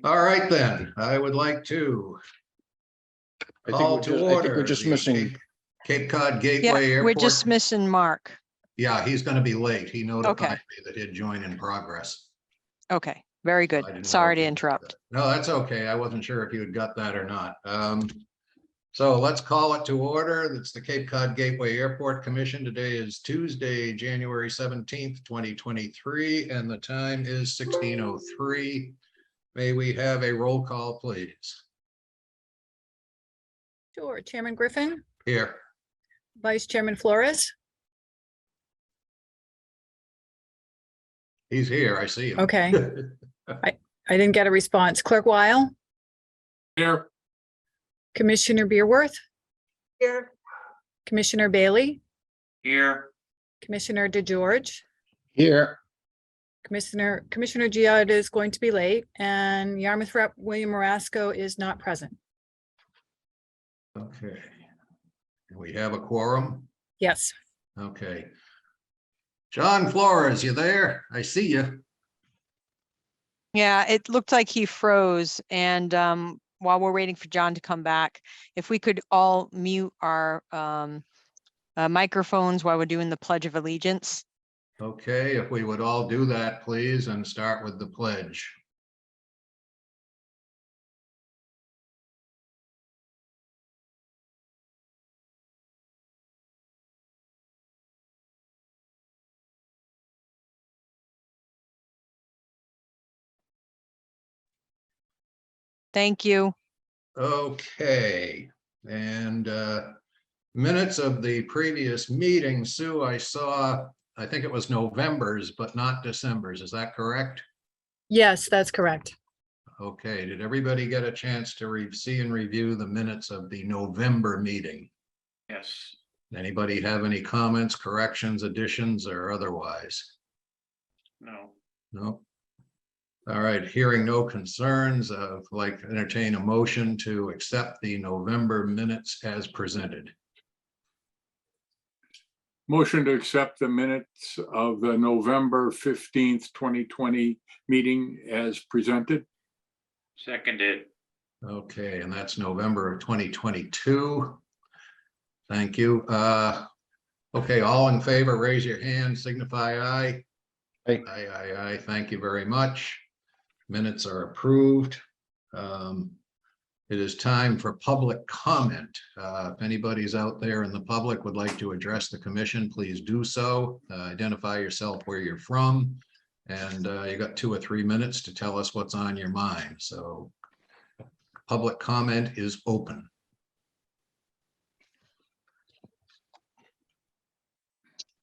All right, then, I would like to call to order. I think we're just the missing. Cape Cod Gateway Yeah, Airport. we're just missing Mark. Yeah, he's going to be late. He notified Okay. me that he'd join in progress. Okay, very So good. I didn't know Sorry if to you got interrupt. that. No, that's okay. I wasn't sure if you had got that or not. So let's call it to order. It's the Cape Cod Gateway Airport Commission. Today is Tuesday, January 17th, 2023, and the time is 16:03. May we have a roll call, please? Sure. Chairman Griffin, Here. Vice Chairman Flores. He's here. I see him. Okay. I didn't get a response. Clerk Weil, Here. Commissioner Beerworth, Here. Commissioner Bailey, Here. Commissioner DeGeorge, Here. Commissioner Giada is going to be late, and Yarmouth Rep. William Marasco is not present. Okay. We have a quorum. Yes. Okay. John Flores, you there? I see you. Yeah, it looked like he froze. And while we're waiting for John to come back, if we could all mute our microphones while we're doing the Pledge of Allegiance. Okay, if we would all do that, please, and start with the pledge. Thank you. Okay, and minutes of the previous meeting, Sue, I saw, I think it was November's, but not December's. Is that correct? Yes, that's correct. Okay, did everybody get a chance to see and review the minutes of the November meeting? Yes. Anybody have any comments, corrections, additions, or otherwise? No. No. All right, hearing no concerns, I'd like to entertain a motion to accept the November minutes as presented. Motion to accept the minutes of the November 15th, 2020 meeting as presented. Seconded. Okay, and that's November of 2022. Thank you. Okay, all in favor, raise your hand, signify aye. Aye. Aye, aye, aye. Thank you very much. Minutes are approved. It is time for public comment. If anybody's out there in the public would like to address the commission, please do so. Identify yourself, where you're from, and you got 2 or 3 minutes to tell us what's on your mind. So public comment is open.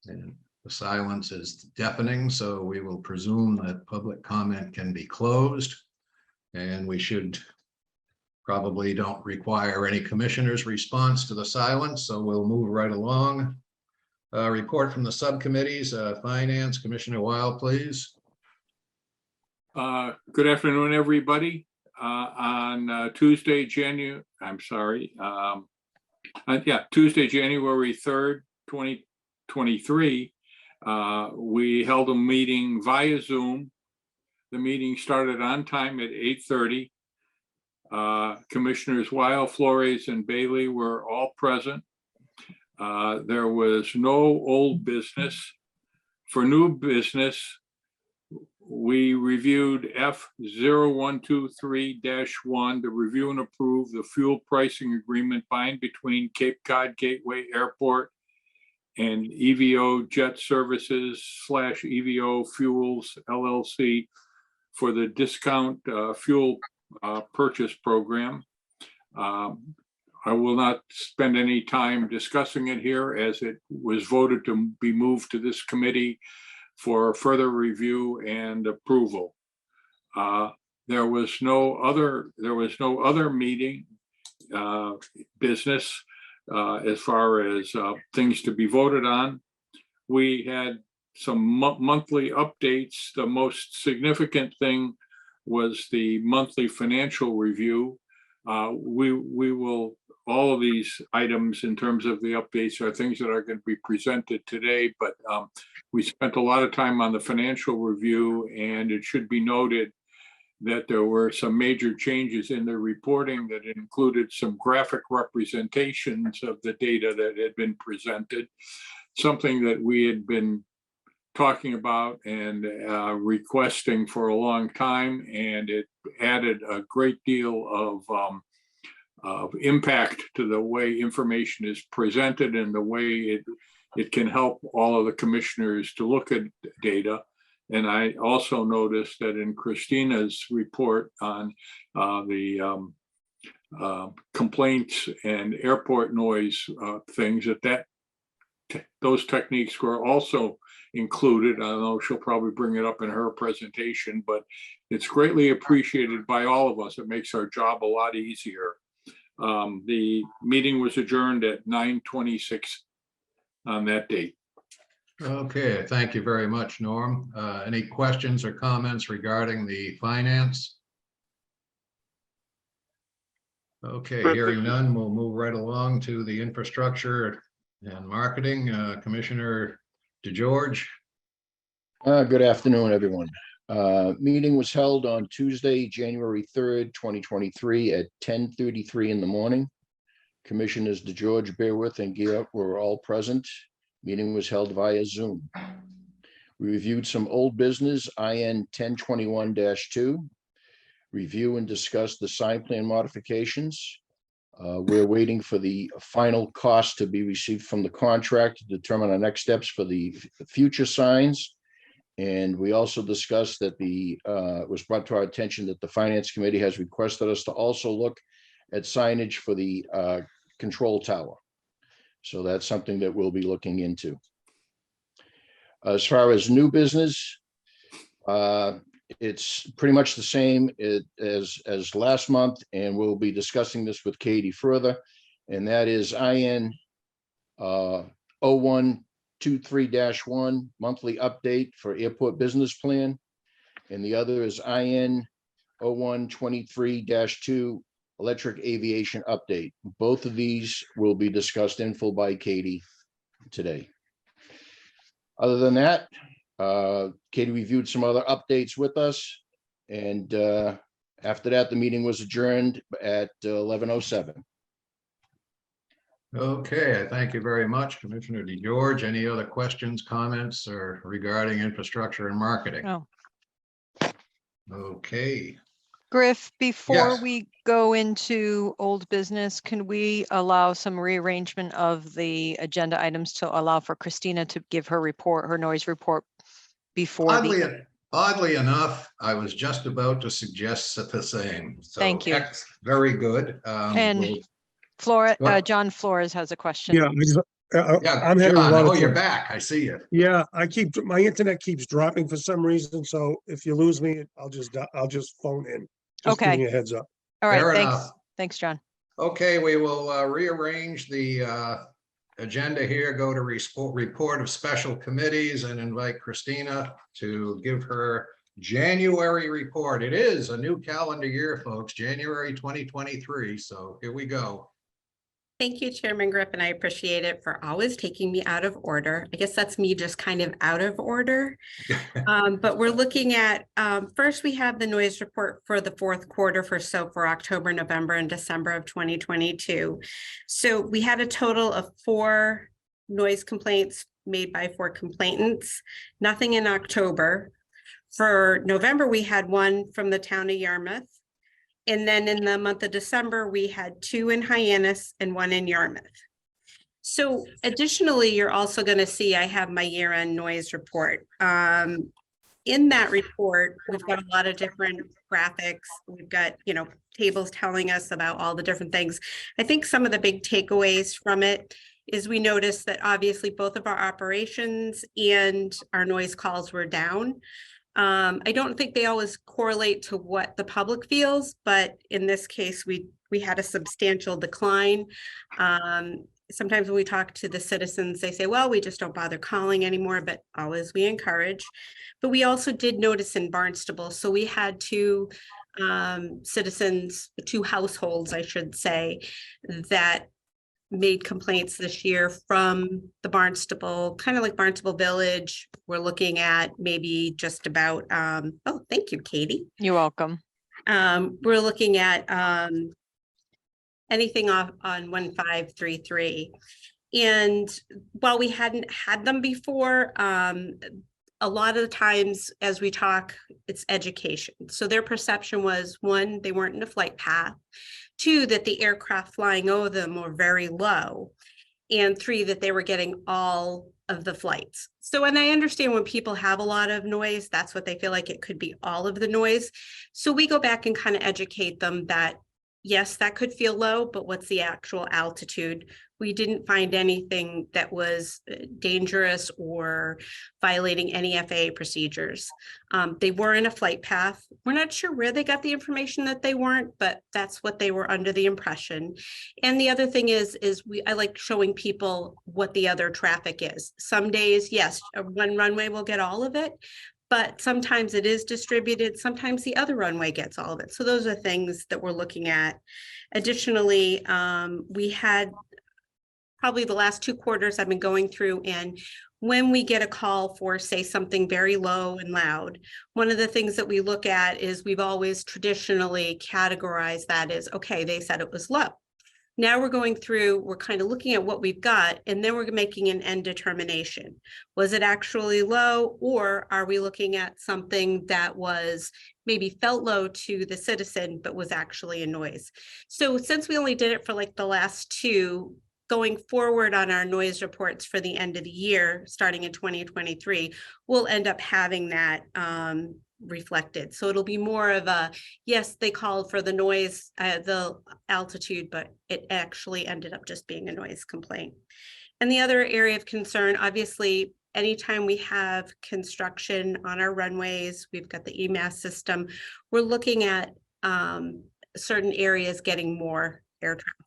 And the silence is deafening, so we will presume that public comment can be closed. And we should probably don't require any commissioner's response to the silence, so we'll move right along. Report from the subcommittees, Finance, Commissioner Weil, please. Good afternoon, everybody. On Tuesday, January 3rd, 2023, we held a meeting via Zoom. The meeting started on time at 8:30. Commissioners Weil, Flores, and Bailey were all present. There was no old business. For new business, we reviewed F0123-1 to review and approve the fuel pricing agreement by and between Cape Cod Gateway Airport and EVO Jet Services / EVO Fuels LLC for the discount fuel purchase program. I will not spend any time discussing it here, as it was voted to be moved to this committee for further review and approval. There was no other meeting business as far as things to be voted on. We had some monthly updates. The most significant thing was the monthly financial review. All of these items in terms of the updates are things that are going to be presented today, but we spent a lot of time on the financial review, and it should be noted that there were some major changes in the reporting that included some graphic representations of the data that had been presented, something that we had been talking about and requesting for a long time, and it added a great deal of impact to the way information is presented and the way it can help all of the commissioners to look at data. And I also noticed that in Christina's report on the complaints and airport noise things, those techniques were also included. I know she'll probably bring it up in her presentation, but it's greatly appreciated by all of us. It makes our job a lot easier. The meeting was adjourned at 9:26 on that date. Okay, thank you very much, Norm. Any questions or comments regarding the finance? Okay, hearing none, we'll move right along to the infrastructure and marketing. Commissioner DeGeorge. Good afternoon, everyone. Meeting was held on Tuesday, January 3rd, 2023 at 10:33 in the morning. Commissioners DeGeorge, Bearworth, and Gear were all present. Meeting was held via Zoom. We reviewed some old business, IN 1021-2. Review and discuss the sign plan modifications. We're waiting for the final cost to be received from the contract to determine our next steps for the future signs. And we also discussed that it was brought to our attention that the Finance Committee has requested us to also look at signage for the control tower. So that's something that we'll be looking into. As far as new business, it's pretty much the same as last month, and we'll be discussing this with Katie further. And that is IN 0123-1 monthly update for airport business plan. And the other is IN 0123-2 electric aviation update. Both of these will be discussed in full by Katie today. Other than that, Katie reviewed some other updates with us, and after that, the meeting was adjourned at 11:07. Okay, thank you very much, Commissioner DeGeorge. Any other questions, comments, or regarding infrastructure and marketing? No. Okay, Griff, before Yes. we go into old business, can we allow some rearrangement of the agenda items to allow for Christina to give her report, her noise report before the, oddly enough, I was just about to suggest the same. So, Thank you. Very good. And We'll- Flora, What? John Flores has a question. Yeah, Yeah, I'm having a John, lot oh, of you're trouble. back. I see you. Yeah, my internet keeps dropping for some reason, so if you lose me, I'll just phone in. Just Okay. giving you a heads up. All right, Fair thanks. enough. Thanks, John. Okay, we will rearrange the agenda here, go to report of special committees and invite Christina to give her January report. It is a new calendar year, folks, January 2023. So here we go. Thank you, Chairman Griff, and I appreciate it for always taking me out of order. I guess that's me just kind of out of order. But we're looking at, first we have the noise report for the fourth quarter for October, November, and December of 2022. So we had a total of 4 noise complaints made by 4 complainants, nothing in October. For November, we had 1 from the town of Yarmouth. And then in the month of December, we had 2 in Hyannis and 1 in Yarmouth. So additionally, you're also going to see I have my year-end noise report. In that report, we've got a lot of different graphics. We've got, tables telling us about all the different things. I think some of the big takeaways from it is we noticed that obviously both of our operations and our noise calls were down. I don't think they always correlate to what the public feels, but in this case, we had a substantial decline. Sometimes when we talk to the citizens, they say, well, we just don't bother calling anymore, but always we encourage. But we also did notice in Barnstable, so we had 2 citizens, 2 households, I should say, that made complaints this year from the Barnstable, kind of like Barnstable Village. We're looking at maybe just about, oh, thank you, Katie. You're welcome. We're looking at anything off on 1533. And while we hadn't had them before, a lot of the times as we talk, it's education. So their perception was, one, they weren't in a flight path. Two, that the aircraft flying over them were very low. And three, that they were getting all of the flights. So, and I understand when people have a lot of noise, that's what they feel like it could be all of the noise. So we go back and kind of educate them that, yes, that could feel low, but what's the actual altitude? We didn't find anything that was dangerous or violating any FAA procedures. They were in a flight path. We're not sure where they got the information that they weren't, but that's what they were under the impression. And the other thing is I like showing people what the other traffic is. Some days, yes, one runway will get all of it, but sometimes it is distributed. Sometimes the other runway gets all of it. So those are things that we're looking at. Additionally, we had probably the last 2 quarters I've been going through, and when we get a call for, say, something very low and loud, one of the things that we look at is we've always traditionally categorized that as, okay, they said it was low. Now we're going through, we're kind of looking at what we've got, and then we're making an end determination. Was it actually low, or are we looking at something that was maybe felt low to the citizen, but was actually a noise? So since we only did it for like the last 2, going forward on our noise reports for the end of the year, starting in 2023, we'll end up having that reflected. So it'll be more of a, yes, they called for the noise, the altitude, but it actually ended up just being a noise complaint. And the other area of concern, obviously, anytime we have construction on our runways, we've got the EMAS system, we're looking at certain areas getting more air traffic.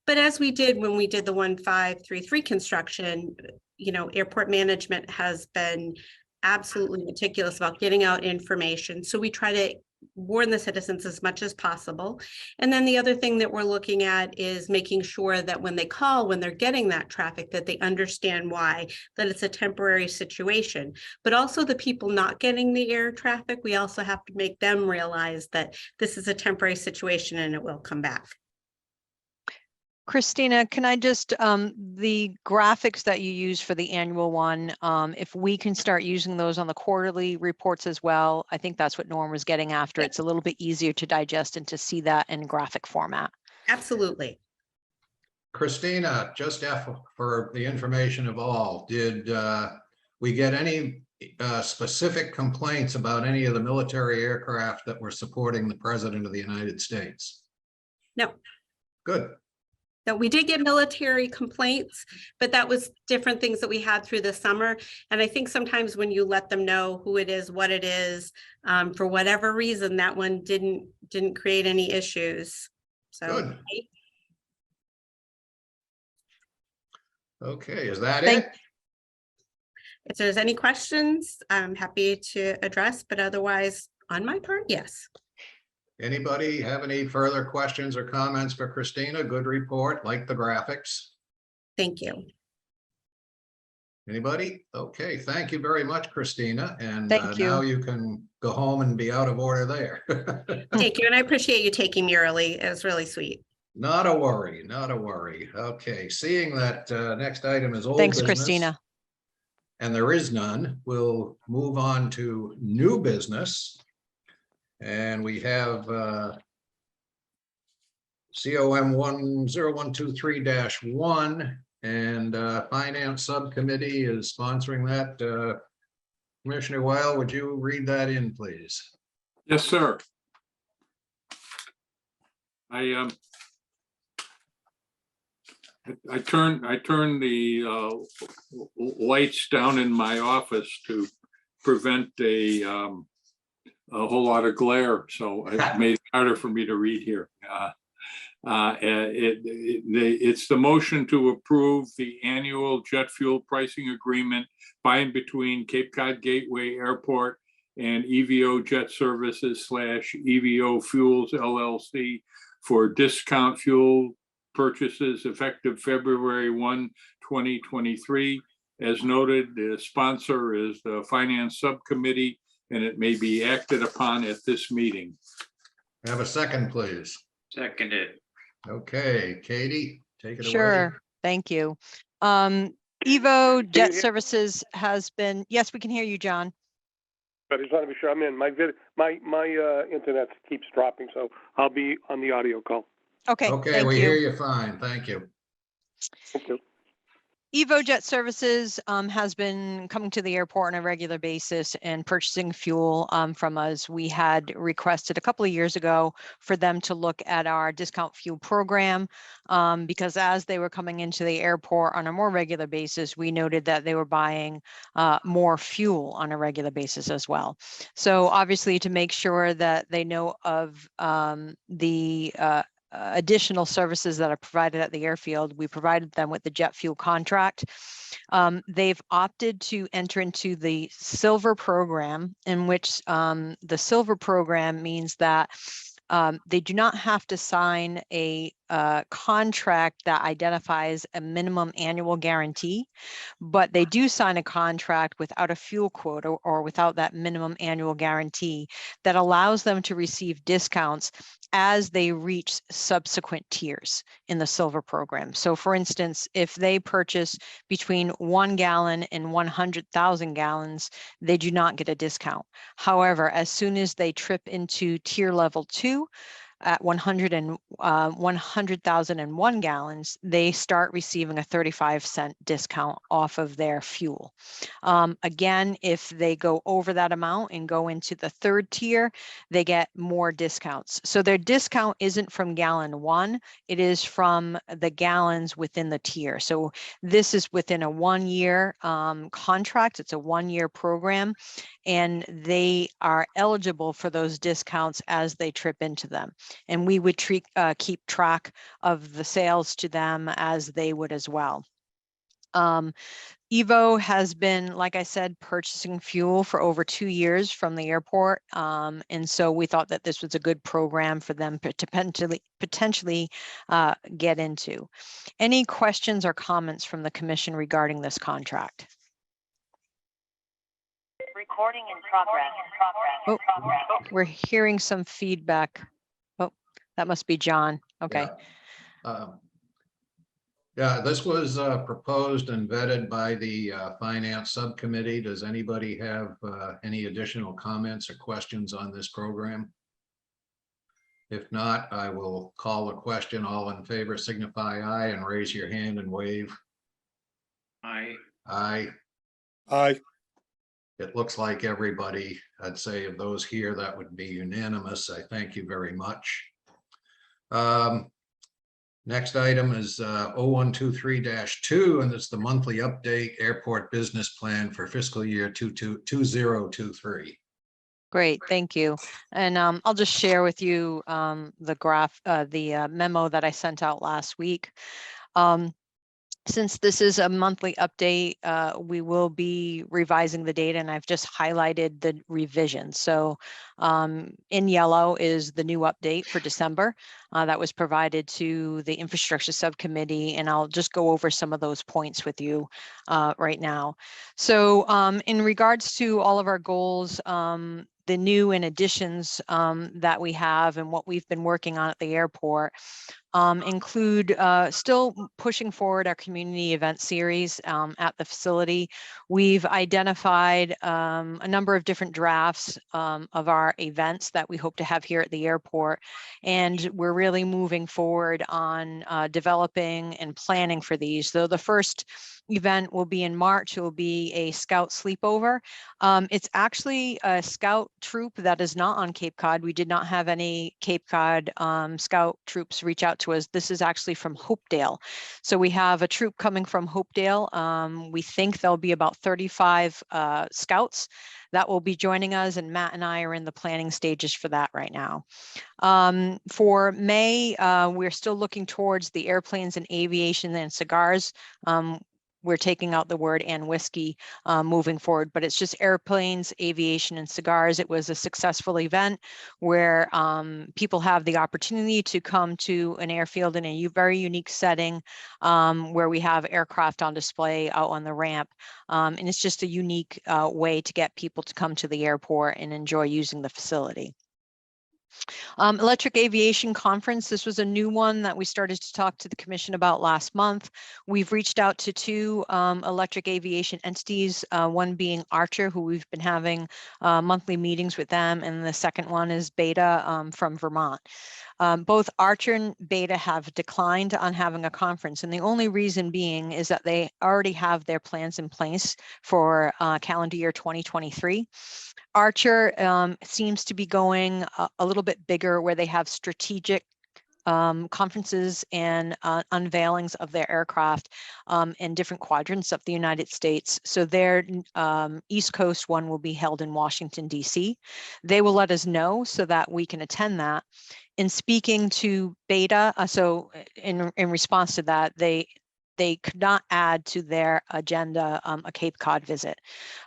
But as we did when we did the 1533 construction, you know, airport management has been absolutely meticulous about getting out information. So we try to warn the citizens as much as possible. And then the other thing that we're looking at is making sure that when they call, when they're getting that traffic, that they understand why, that it's a temporary situation. But also the people not getting the air traffic, we also have to make them realize that this is a temporary situation and it will come back. Christina, can I just, the graphics that you use for the annual one, if we can start using those on the quarterly reports as well, I think that's what Norm was getting after. It's a little bit easier to digest and to see that in graphic format. Absolutely. Christina, just for the information of all, did we get any specific complaints about any of the military aircraft that were supporting the President of the United States? No. Good. No, we did get military complaints, but that was different things that we had through the summer. And I think sometimes when you let them know who it is, what it is, for whatever reason, that one didn't create any issues. So. Good. Okay, is that Thank- it? If there's any questions, I'm happy to address, but otherwise on my part, yes. Anybody have any further questions or comments for Christina? Good report, like the graphics. Thank you. Anybody? Okay, thank you very much, Christina. And Thank you. now you can go home and be out of order there. Thank you. And I appreciate you taking me early. It was really sweet. Not a worry, not a worry. Okay, seeing that next item is old Thanks, business, Christina. and there is none, we'll move on to new business. And we have COM 10123-1, and Finance Subcommittee is sponsoring that. Commissioner Weil, would you read that in, please? Yes, sir. I turned the lights down in my office to prevent a whole lot of glare, so it made it harder for me to read here. It's the motion to approve the annual jet fuel pricing agreement by and between Cape Cod Gateway Airport and EVO Jet Services / EVO Fuels LLC for discount fuel purchases effective February 1, 2023. As noted, the sponsor is the Finance Subcommittee, and it may be acted upon at this meeting. Have a second, please. Seconded. Okay, Katie, take it away. Sure, thank you. Evo Jet Services has been, yes, we can hear you, John. But I just want to be sure I'm in. My internet keeps dropping, so I'll be on the audio call. Okay, Okay, thank we you. hear you fine. Thank you. Thank you. Evo Jet Services has been coming to the airport on a regular basis and purchasing fuel from us. We had requested a couple of years ago for them to look at our discount fuel program because as they were coming into the airport on a more regular basis, we noted that they were buying more fuel on a regular basis as well. So obviously to make sure that they know of the additional services that are provided at the airfield, we provided them with the jet fuel contract. They've opted to enter into the silver program, in which the silver program means that they do not have to sign a contract that identifies a minimum annual guarantee, but they do sign a contract without a fuel quota or without that minimum annual guarantee that allows them to receive discounts as they reach subsequent tiers in the silver program. So for instance, if they purchase between 1 gallon and 100,000 gallons, they do not get a discount. However, as soon as they trip into tier level 2, at 100,001 gallons, they start receiving a 35-cent discount off of their fuel. Again, if they go over that amount and go into the third tier, they get more discounts. So their discount isn't from gallon 1, it is from the gallons within the tier. So this is within a 1-year contract. It's a 1-year program, and they are eligible for those discounts as they trip into them. And we would keep track of the sales to them as they would as well. Evo has been, like I said, purchasing fuel for over 2 years from the airport. And so we thought that this was a good program for them to potentially get into. Any questions or comments from the commission regarding this contract? Recording in progress. Oh, we're hearing some feedback. Oh, that must be John. Okay. Yeah, this was proposed and vetted by the Finance Subcommittee. Does anybody have any additional comments or questions on this program? If not, I will call the question. All in favor signify aye and raise your hand and wave. Aye. Aye. Aye. It looks like everybody, I'd say of those here, that would be unanimous. I thank you very much. Next item is 0123-2, and it's the monthly update airport business plan for fiscal year 2023. Great, thank you. And I'll just share with you the memo that I sent out last week. Since this is a monthly update, we will be revising the data, and I've just highlighted the revision. So in yellow is the new update for December that was provided to the infrastructure subcommittee, and I'll just go over some of those points with you right now. So in regards to all of our goals, the new and additions that we have and what we've been working on at the airport include still pushing forward our community event series at the facility. We've identified a number of different drafts of our events that we hope to have here at the airport, and we're really moving forward on developing and planning for these. So the first event will be in March. It will be a Scout sleepover. It's actually a Scout troop that is not on Cape Cod. We did not have any Cape Cod Scout troops reach out to us. This is actually from Hopedale. So we have a troop coming from Hopedale. We think there'll be about 35 Scouts that will be joining us, and Matt and I are in the planning stages for that right now. For May, we're still looking towards the airplanes and aviation and cigars. We're taking out the word and whiskey moving forward, but it's just airplanes, aviation, and cigars. It was a successful event where people have the opportunity to come to an airfield in a very unique setting where we have aircraft on display out on the ramp. And it's just a unique way to get people to come to the airport and enjoy using the facility. Electric Aviation Conference, this was a new one that we started to talk to the commission about last month. We've reached out to two electric aviation entities, one being Archer, who we've been having monthly meetings with them, and the second one is Beta from Vermont. Both Archer and Beta have declined on having a conference, and the only reason being is that they already have their plans in place for calendar year 2023. Archer seems to be going a little bit bigger, where they have strategic conferences and unveilings of their aircraft in different quadrants of the United States. So their East Coast one will be held in Washington, D.C. They will let us know so that we can attend that. In speaking to Beta, so in response to that, they could not add to their agenda a Cape Cod visit.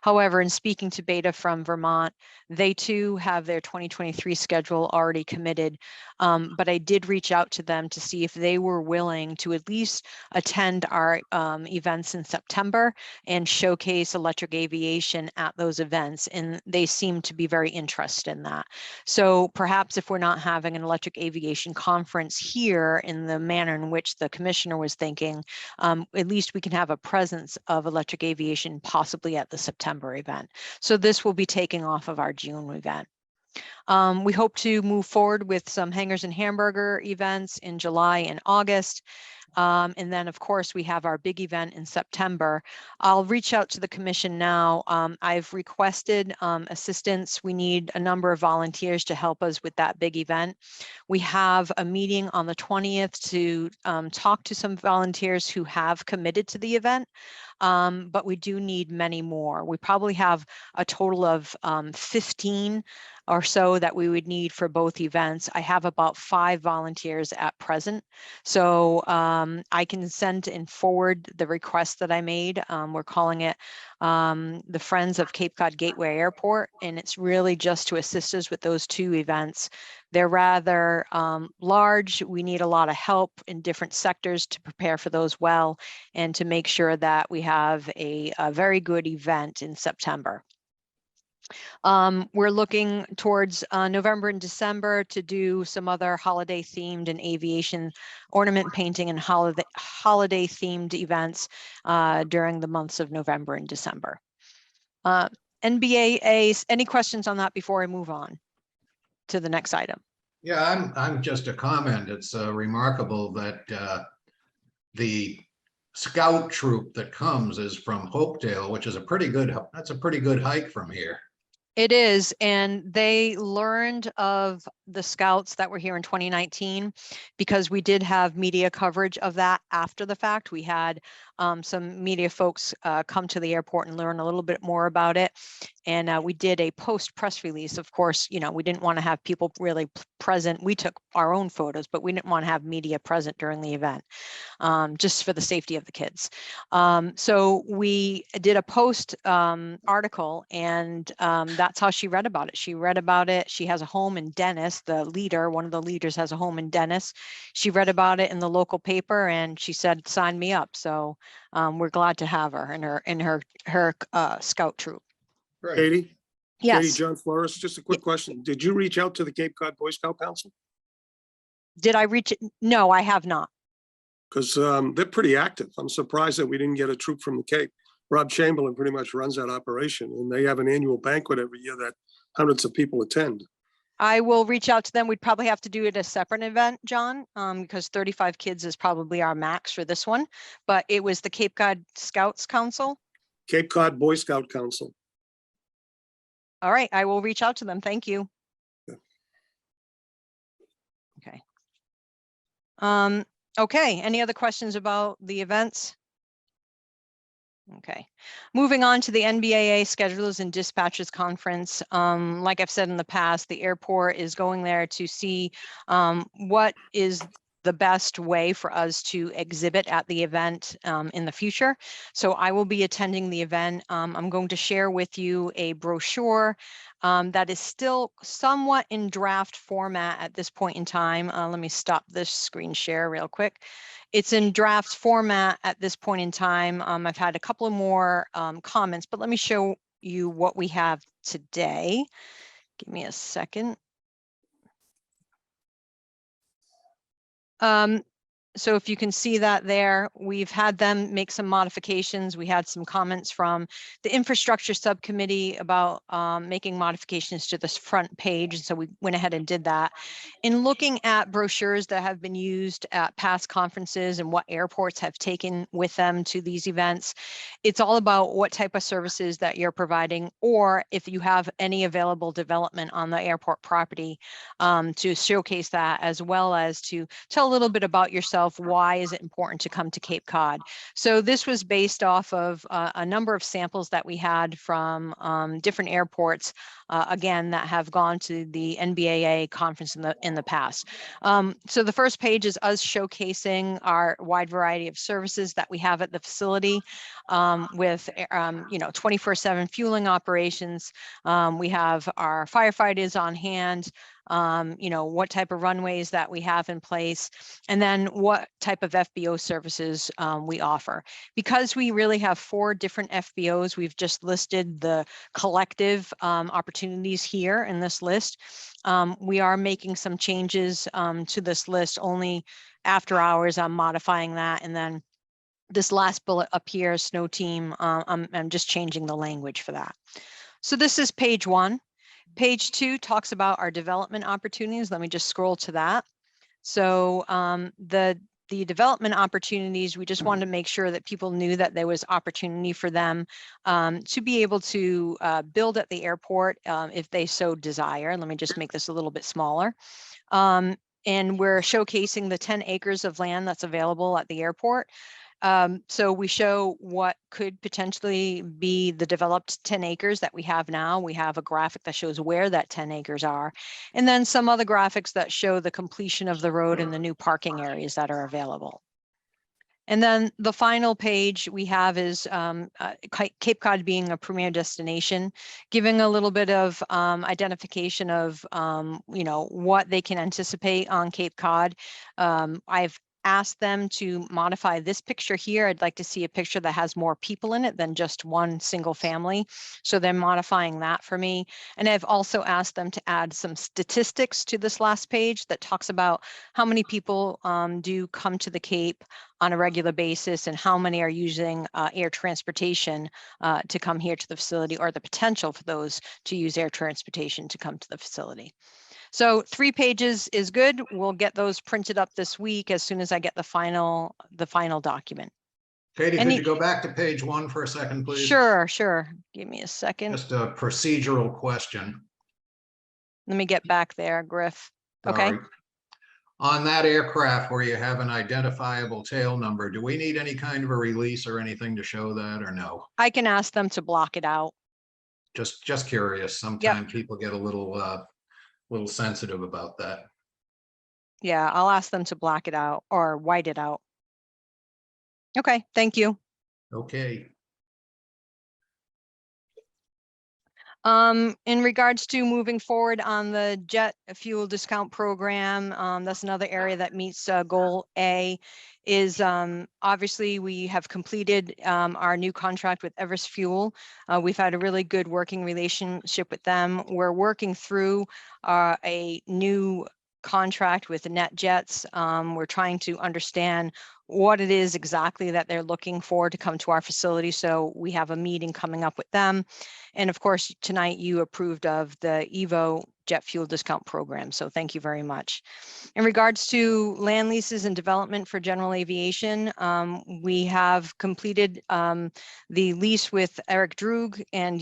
However, in speaking to Beta from Vermont, they too have their 2023 schedule already committed. But I did reach out to them to see if they were willing to at least attend our events in September and showcase electric aviation at those events. And they seem to be very interested in that. So perhaps if we're not having an electric aviation conference here in the manner in which the commissioner was thinking, at least we can have a presence of electric aviation possibly at the September event. So this will be taking off of our June event. We hope to move forward with some hangers and hamburger events in July and August. And then, of course, we have our big event in September. I'll reach out to the commission now. I've requested assistance. We need a number of volunteers to help us with that big event. We have a meeting on the 20th to talk to some volunteers who have committed to the event. But we do need many more. We probably have a total of 15 or so that we would need for both events. I have about 5 volunteers at present. So I can send and forward the request that I made. We're calling it the Friends of Cape Cod Gateway Airport, and it's really just to assist us with those 2 events. They're rather large. We need a lot of help in different sectors to prepare for those well, and to make sure that we have a very good event in September. We're looking towards November and December to do some other holiday themed and aviation ornament painting and holiday themed events during the months of November and December. NBAA, any questions on that before I move on to the next item? Yeah, I'm just a comment. It's remarkable that the scout troop that comes is from Hopedale, which is that's a pretty good hike from here. It is, and they learned of the scouts that were here in 2019 because we did have media coverage of that after the fact. We had some media folks come to the airport and learn a little bit more about it. And we did a post press release. Of course, you know, we didn't want to have people really present. We took our own photos, but we didn't want to have media present during the event, just for the safety of the kids. So we did a post article, and that's how she read about it. She read about it. She has a home in Dennis. The leader, one of the leaders, has a home in Dennis. She read about it in the local paper, and she said, "Sign me up." So we're glad to have her in her scout troop. Right. Katie? Katie, Yes. John Flores, just a quick question. Did you reach out to the Cape Cod Boy Scout Council? Did I reach it? No, I have not. Because they're pretty active. I'm surprised that we didn't get a troop from the Cape. Rob Chamberlain pretty much runs that operation, and they have an annual banquet every year that hundreds of people attend. I will reach out to them. We'd probably have to do it a separate event, John, because 35 kids is probably our max for this one. But it was the Cape Cod Scouts Council. Cape Cod Boy Scout Council. All right, I will reach out to them. Thank you. Yeah. Okay. Okay, any other questions about the events? Okay, moving on to the NBAA Schedulers and Dispatchers Conference. Like I've said in the past, the airport is going there to see what is the best way for us to exhibit at the event in the future. So I will be attending the event. I'm going to share with you a brochure that is still somewhat in draft format at this point in time. Let me stop this screen share real quick. It's in draft format at this point in time. I've had a couple of more comments, but let me show you what we have today. Give me a second. So if you can see that there, we've had them make some modifications. We had some comments from the infrastructure subcommittee about making modifications to this front page. And so we went ahead and did that. In looking at brochures that have been used at past conferences and what airports have taken with them to these events, it's all about what type of services that you're providing, or if you have any available development on the airport property, to showcase that, as well as to tell a little bit about yourself. Why is it important to come to Cape Cod? So this was based off of a number of samples that we had from different airports, again, that have gone to the NBAA conference in the past. So the first page is us showcasing our wide variety of services that we have at the facility, with 24/7 fueling operations. We have our firefighters on hand, what type of runways that we have in place, and then what type of FBO services we offer. Because we really have 4 different FBOs, we've just listed the collective opportunities here in this list. We are making some changes to this list only after hours. I'm modifying that, and then this last bullet up here, snow team, I'm just changing the language for that. So this is page 1. Page 2 talks about our development opportunities. Let me just scroll to that. So the development opportunities, we just wanted to make sure that people knew that there was opportunity for them to be able to build at the airport if they so desire. Let me just make this a little bit smaller. And we're showcasing the 10 acres of land that's available at the airport. So we show what could potentially be the developed 10 acres that we have now. We have a graphic that shows where that 10 acres are, and then some other graphics that show the completion of the road and the new parking areas that are available. And then the final page we have is Cape Cod being a premier destination, giving a little bit of identification of, what they can anticipate on Cape Cod. I've asked them to modify this picture here. I'd like to see a picture that has more people in it than just one single family. So they're modifying that for me. And I've also asked them to add some statistics to this last page that talks about how many people do come to the Cape on a regular basis, and how many are using air transportation to come here to the facility, or the potential for those to use air transportation to come to the facility. So 3 pages is good. We'll get those printed up this week as soon as I get the final document. Katie, could you go back to page 1 for a second, please? Sure. Give me a second. Just a procedural question. Let me get back there, Griff. Okay. Sorry. On that aircraft where you have an identifiable tail number, do we need any kind of a release or anything to show that, or no? I can ask them to block it out. Just curious. Sometimes people get a little sensitive about that. Yeah, I'll ask them to black it out or white it out. Okay, thank you. Okay. In regards to moving forward on the jet fuel discount program, that's another area that meets goal A. Is obviously we have completed our new contract with Everest Fuel. We've had a really good working relationship with them. We're working through a new contract with NetJets. We're trying to understand what it is exactly that they're looking for to come to our facility. So we have a meeting coming up with them. And of course, tonight you approved of the EVO jet fuel discount program. So thank you very much. In regards to land leases and development for general aviation, we have completed the lease with Eric Droog, and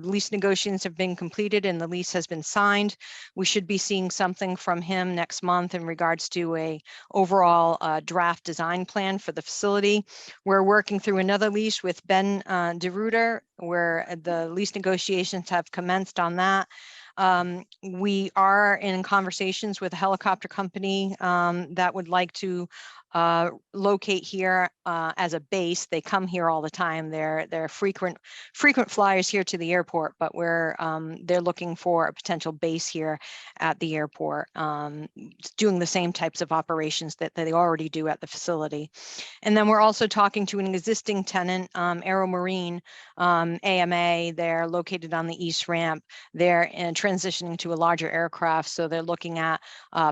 lease negotiations have been completed and the lease has been signed. We should be seeing something from him next month in regards to a overall draft design plan for the facility. We're working through another lease with Ben DeRuiter, where the lease negotiations have commenced on that. We are in conversations with a helicopter company that would like to locate here as a base. They come here all the time. They're frequent flyers here to the airport, but they're looking for a potential base here at the airport, doing the same types of operations that they already do at the facility. And then we're also talking to an existing tenant, Aero Marine, AMA. They're located on the east ramp. They're transitioning to a larger aircraft, so they're looking at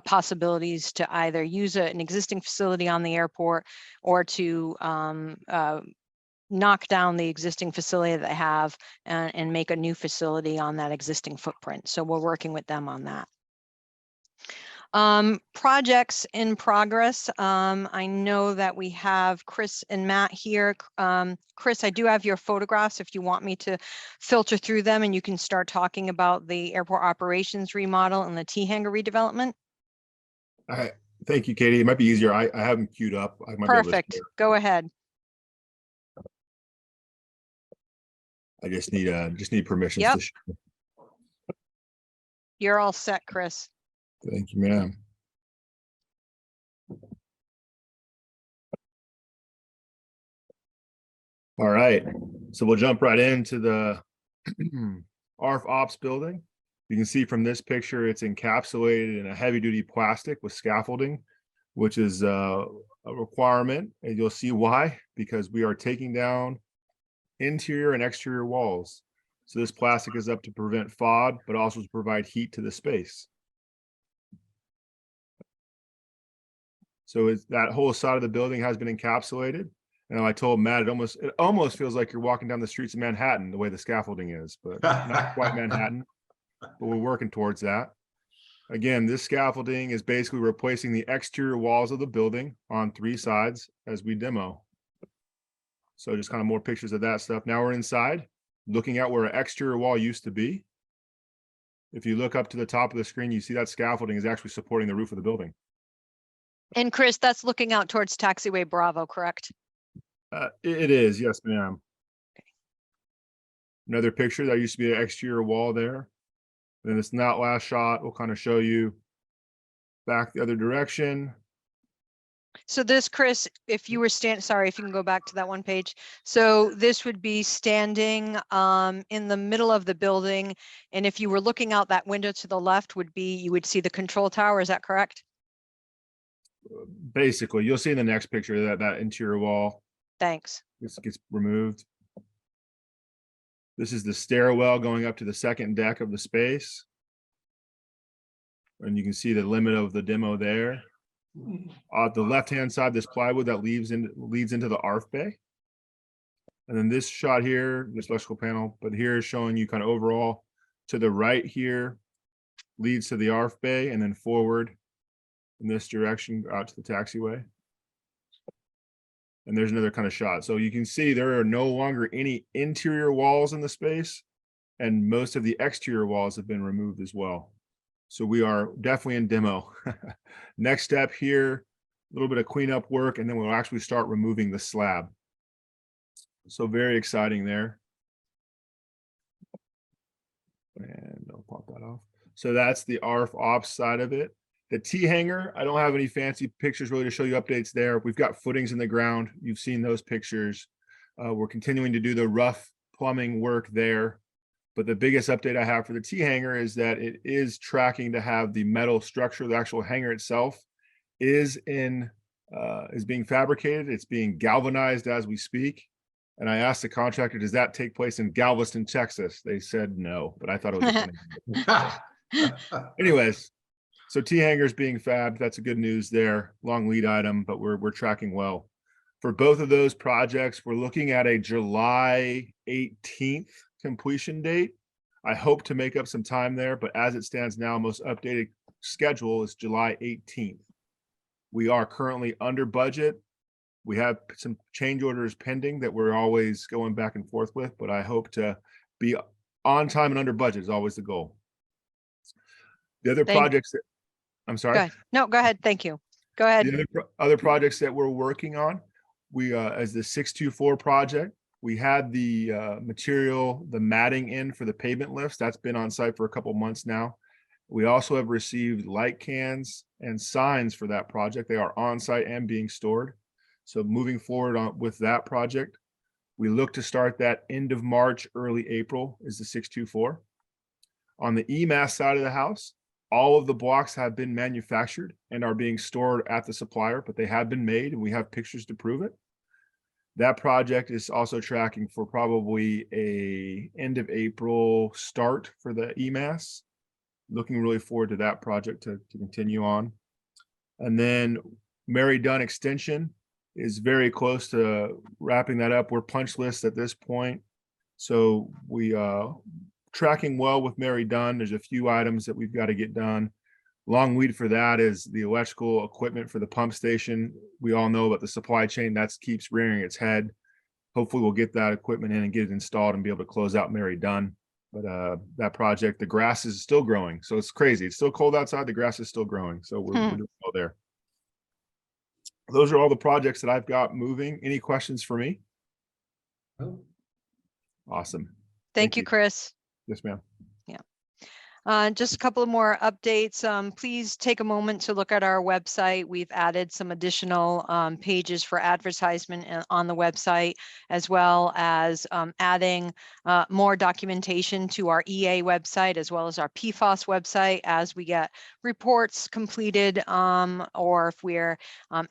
possibilities to either use an existing facility on the airport or to knock down the existing facility that they have and make a new facility on that existing footprint. So we're working with them on that. Projects in progress. I know that we have Chris and Matt here. Chris, I do have your photographs if you want me to filter through them, and you can start talking about the airport operations remodel and the T-hangar redevelopment. All right. Thank you, Katie. It might be easier. I have them queued up. I might be able to Perfect. share. Go ahead. I just need permissions Yep. to share. You're all set, Chris. Thank you, ma'am. All right, so we'll jump right into the ARF Ops building. You can see from this picture, it's encapsulated in a heavy duty plastic with scaffolding, which is a requirement, and you'll see why, because we are taking down interior and exterior walls. So this plastic is up to prevent fog, but also to provide heat to the space. So that whole side of the building has been encapsulated. And I told Matt, it almost feels like you're walking down the streets of Manhattan, the way the scaffolding is, but not quite Manhattan, but we're working towards that. Again, this scaffolding is basically replacing the exterior walls of the building on 3 sides as we demo. So just kind of more pictures of that stuff. Now we're inside, looking at where an exterior wall used to be. If you look up to the top of the screen, you see that scaffolding is actually supporting the roof of the building. And Chris, that's looking out towards Taxiway Bravo, correct? It is, yes, ma'am. Another picture, that used to be an exterior wall there. Then this not last shot will kind of show you back the other direction. So this, Chris, if you were sorry, if you can go back to that one page. So this would be standing in the middle of the building. And if you were looking out that window to the left you would see the control tower. Is that correct? Basically, you'll see in the next picture that interior wall Thanks. gets removed. This is the stairwell going up to the second deck of the space. And you can see the limit of the demo there. The left-hand side, this plywood that leads into the ARF bay. And then this shot here, this electrical panel, but here is showing you kind of overall. To the right here leads to the ARF bay, and then forward in this direction out to the taxiway. And there's another kind of shot. So you can see there are no longer any interior walls in the space, and most of the exterior walls have been removed as well. So we are definitely in demo. Next step here, a little bit of cleanup work, and then we'll actually start removing the slab. So very exciting there. And I'll pop that off. So that's the ARF Ops side of it. The T-hangar, I don't have any fancy pictures really to show you updates there. We've got footings in the ground. You've seen those pictures. We're continuing to do the rough plumbing work there. But the biggest update I have for the T-hangar is that it is tracking to have the metal structure, the actual hangar itself is being fabricated. It's being galvanized as we speak. And I asked the contractor, does that take place in Galveston, Texas? They said no, but I thought it was funny. Anyways, so T-hangar is being fabbed. That's a good news there. Long lead item, but we're tracking well. For both of those projects, we're looking at a July 18th completion date. I hope to make up some time there, but as it stands now, most updated schedule is July 18th. We are currently under budget. We have some change orders pending that we're always going back and forth with, but I hope to be on time and under budget is always the goal. The other projects that, I'm sorry. Go ahead. No, go ahead. Thank you. Go ahead. The other projects that we're working on, we as the 624 project, we had the material, the matting in for the pavement lifts. That's been on site for a couple months now. We also have received light cans and signs for that project. They are on site and being stored. So moving forward on with that project, we look to start that end of March, early April is the 624. On the EMAS side of the house, all of the blocks have been manufactured and are being stored at the supplier, but they have been made and we have pictures to prove it. That project is also tracking for probably a end of April start for the EMAS. Looking really forward to that project to continue on. And then Mary Dunn Extension is very close to wrapping that up. We're punch lists at this point. So we tracking well with Mary Dunn. There's a few items that we've got to get done. Long lead for that is the electrical equipment for the pump station. We all know about the supply chain that keeps rearing its head. Hopefully we'll get that equipment in and get it installed and be able to close out Mary Dunn. But that project, the grass is still growing. So it's crazy. It's still cold outside. The grass is still growing. So we're doing well there. Those are all the projects that I've got moving. Any questions for me? Awesome. Thank you, Chris. Yes, ma'am. Just a couple of more updates. Please take a moment to look at our website. We've added some additional pages for advertisement on the website, as well as adding more documentation to our EA website, as well as our PFAS website as we get reports completed, or if we're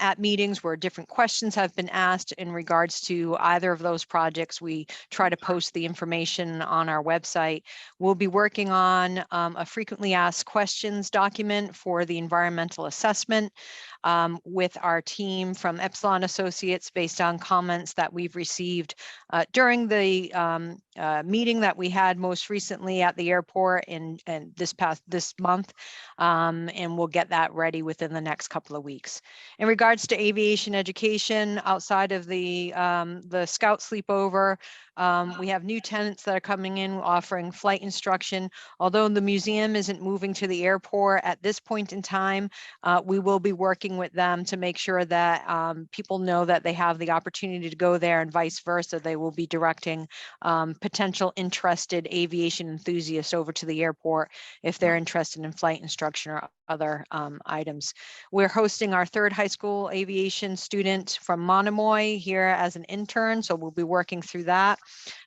at meetings where different questions have been asked in regards to either of those projects, we try to post the information on our website. We'll be working on a frequently asked questions document for the environmental assessment with our team from Epsilon Associates based on comments that we've received during the meeting that we had most recently at the airport in this month, and we'll get that ready within the next couple of weeks. In regards to aviation education, outside of the Scout sleepover, we have new tenants that are coming in offering flight instruction. Although the museum isn't moving to the airport at this point in time, we will be working with them to make sure that people know that they have the opportunity to go there, and vice versa. They will be directing potential interested aviation enthusiasts over to the airport if they're interested in flight instruction or other items. We're hosting our third high school aviation student from Monomoy here as an intern, so we'll be working through that.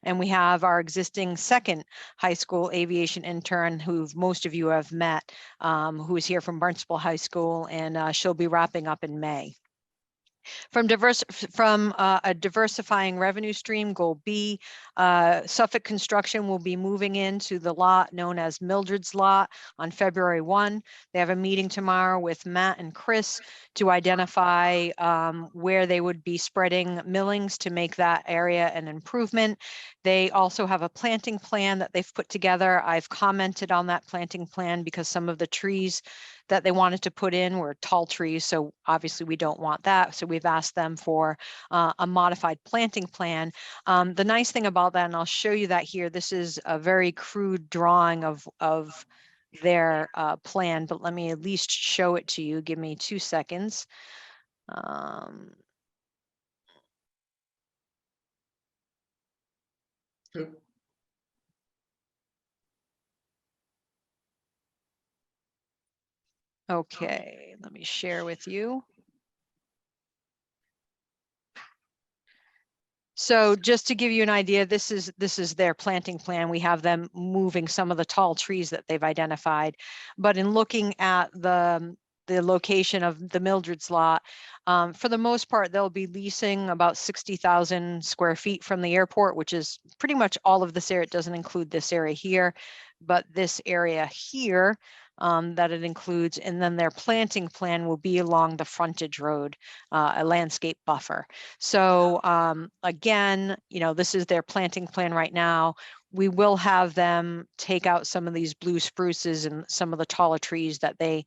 And we have our existing second high school aviation intern who most of you have met, who is here from Barnstable High School, and she'll be wrapping up in May. From a diversifying revenue stream, goal B, Suffolk Construction will be moving into the lot known as Mildred's Lot on February 1. They have a meeting tomorrow with Matt and Chris to identify where they would be spreading millings to make that area an improvement. They also have a planting plan that they've put together. I've commented on that planting plan because some of the trees that they wanted to put in were tall trees, so obviously we don't want that. So we've asked them for a modified planting plan. The nice thing about that, and I'll show you that here, this is a very crude drawing of their plan, but let me at least show it to you. Give me 2 seconds. Okay, let me share with you. So just to give you an idea, this is their planting plan. We have them moving some of the tall trees that they've identified. But in looking at the location of the Mildred's lot, for the most part, they'll be leasing about 60,000 square feet from the airport, which is pretty much all of this area. It doesn't include this area here, but this area here that it includes. And then their planting plan will be along the frontage road, a landscape buffer. So again, this is their planting plan right now. We will have them take out some of these blue spruces and some of the taller trees that they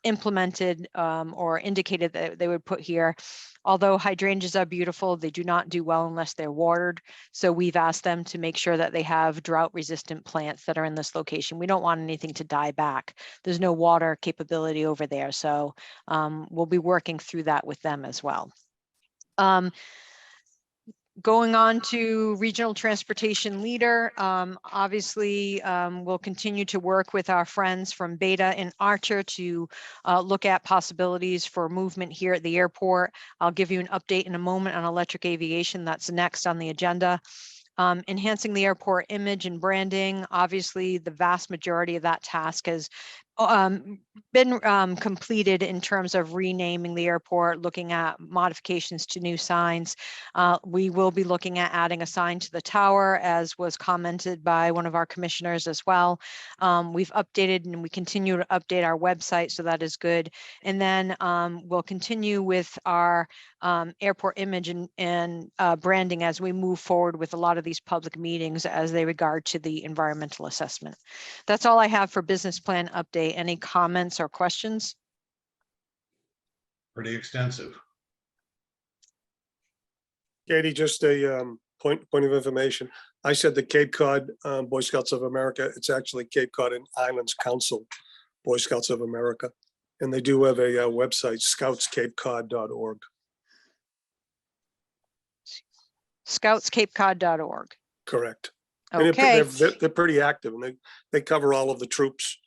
implemented or indicated that they would put here. Although hydrangeas are beautiful, they do not do well unless they're watered. So we've asked them to make sure that they have drought resistant plants that are in this location. We don't want anything to die back. There's no water capability over there. So we'll be working through that with them as well. Going on to regional transportation leader, obviously, we'll continue to work with our friends from Beta and Archer to look at possibilities for movement here at the airport. I'll give you an update in a moment on electric aviation. That's next on the agenda. Enhancing the airport image and branding. Obviously, the vast majority of that task has been completed in terms of renaming the airport, looking at modifications to new signs. We will be looking at adding a sign to the tower, as was commented by one of our commissioners as well. We've updated and we continue to update our website, so that is good. And then we'll continue with our airport image and branding as we move forward with a lot of these public meetings as they regard to the environmental assessment. That's all I have for business plan update. Any comments or questions? Pretty extensive. Katie, just a point of information. I said the Cape Cod Boy Scouts of America. It's actually Cape Cod and Islands Council Boy Scouts of America. And they do have a website, scoutscapecod.org. Scoutscapecod.org. Correct. And Okay. they're pretty active, and they cover all of the troops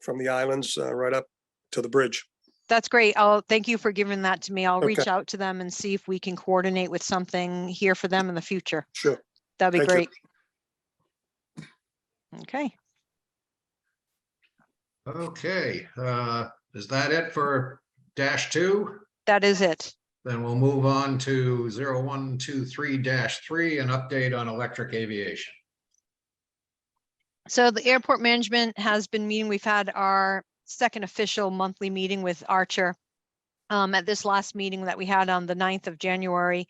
from the islands right up to the bridge. That's great. Thank you for giving that to me. I'll reach out to them and see if we can coordinate with something here for them in the future. Sure. That'd be Thank you. great. Okay. Okay, is that it for -2? That is it. Then we'll move on to 0123-3, an update on electric aviation. So the airport management has been meeting. We've had our second official monthly meeting with Archer. At this last meeting that we had on the 9th of January,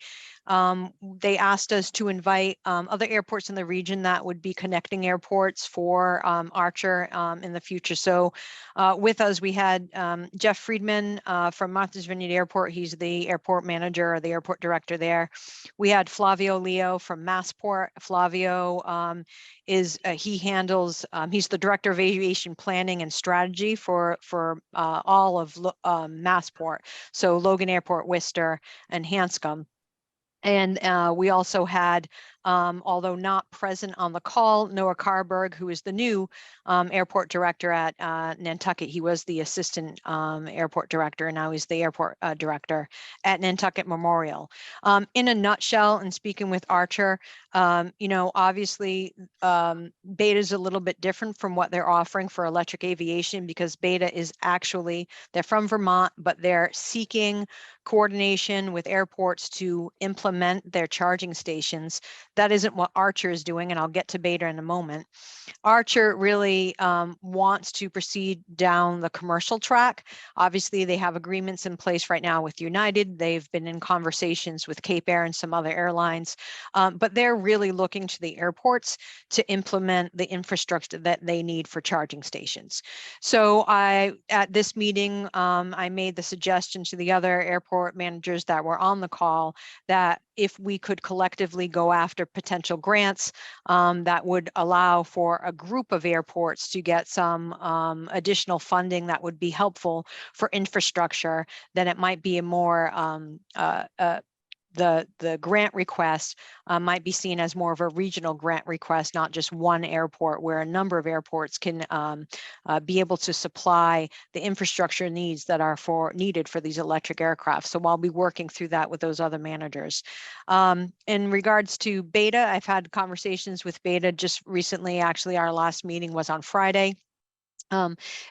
they asked us to invite other airports in the region that would be connecting airports for Archer in the future. So with us, we had Jeff Friedman from Martha's Vineyard Airport. He's the airport manager or the airport director there. We had Flavio Leo from Massport. Flavio he's the director of aviation planning and strategy for all of Massport. So Logan Airport, Worcester, and Hanscom. And we also had, although not present on the call, Noah Carberg, who is the new airport director at Nantucket. He was the assistant airport director, and now he's the airport director at Nantucket Memorial. In a nutshell, and speaking with Archer, obviously Beta is a little bit different from what they're offering for electric aviation, because Beta is actually, they're from Vermont, but they're seeking coordination with airports to implement their charging stations. That isn't what Archer is doing, and I'll get to Beta in a moment. Archer really wants to proceed down the commercial track. Obviously, they have agreements in place right now with United. They've been in conversations with Cape Air and some other airlines, but they're really looking to the airports to implement the infrastructure that they need for charging stations. So at this meeting, I made the suggestion to the other airport managers that were on the call that if we could collectively go after potential grants that would allow for a group of airports to get some additional funding that would be helpful for infrastructure, then it might be a more the grant request might be seen as more of a regional grant request, not just one airport, where a number of airports can be able to supply the infrastructure needs that are needed for these electric aircraft. So I'll be working through that with those other managers. In regards to Beta, I've had conversations with Beta just recently. Actually, our last meeting was on Friday.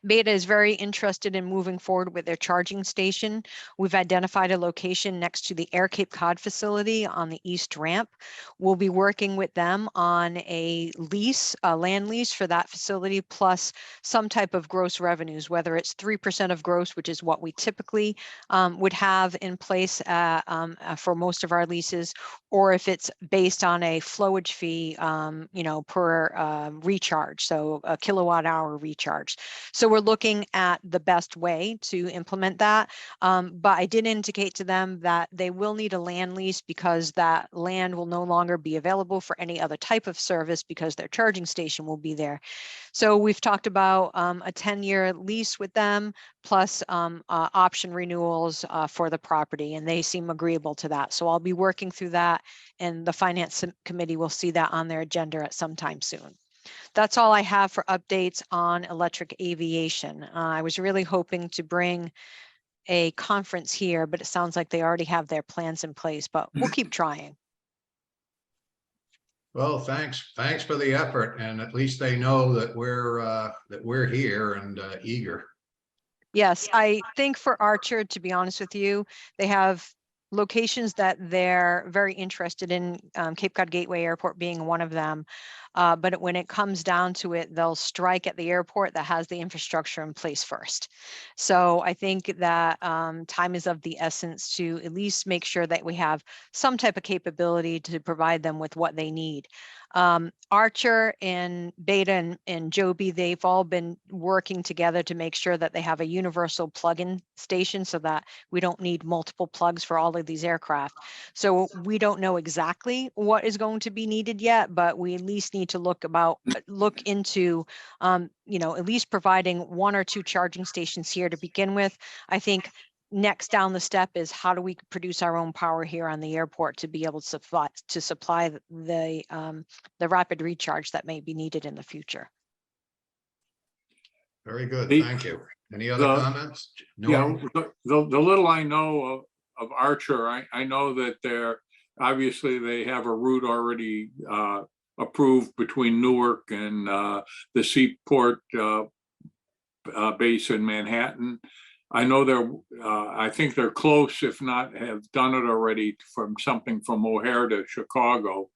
Beta is very interested in moving forward with their charging station. We've identified a location next to the Air Cape Cod facility on the east ramp. We'll be working with them on a lease, a land lease for that facility, plus some type of gross revenues, whether it's 3% of gross, which is what we typically would have in place for most of our leases, or if it's based on a flowage fee, per recharge, so a kilowatt hour recharge. recharged. So we're looking at the best way to implement that. But I did indicate to them that they will need a land lease because that land will no longer be available for any other type of service because their charging station will be there. So we've talked about a 10-year lease with them plus option renewals for the property, and they seem agreeable to that. So I'll be working through that, and the finance committee will see that on their agenda at some time soon. That's all I have for updates on electric aviation. I was really hoping to bring a conference here, but it sounds like they already have their plans in place, but we'll keep trying. Well, thanks for the effort, and at least they know that we're here and eager. Yes, I think for Archer, to be honest with you, they have locations that they're very interested in, Cape Cod Gateway Airport being one of them. But when it comes down to it, they'll strike at the airport that has the infrastructure in place first. So I think that time is of the essence to at least make sure that we have some type of capability to provide them with what they need. Archer and Beta and Joby, they've all been working together to make sure that they have a universal plug-in station so that we don't need multiple plugs for all of these aircraft. So we don't know exactly what is going to be needed yet, but we at least need to look into, at least providing 1 or 2 charging stations here to begin with. I think next down the step is how do we produce our own power here on the airport to be able to supply the rapid recharge that may be needed in the future. Very good, The- thank you. Any other comments? Yeah, Norm? the little I know of Archer, I know that obviously they have a route already approved between Newark and the Seaport base in Manhattan. I know I think they're close, if not have done it already, from O'Hare to Chicago.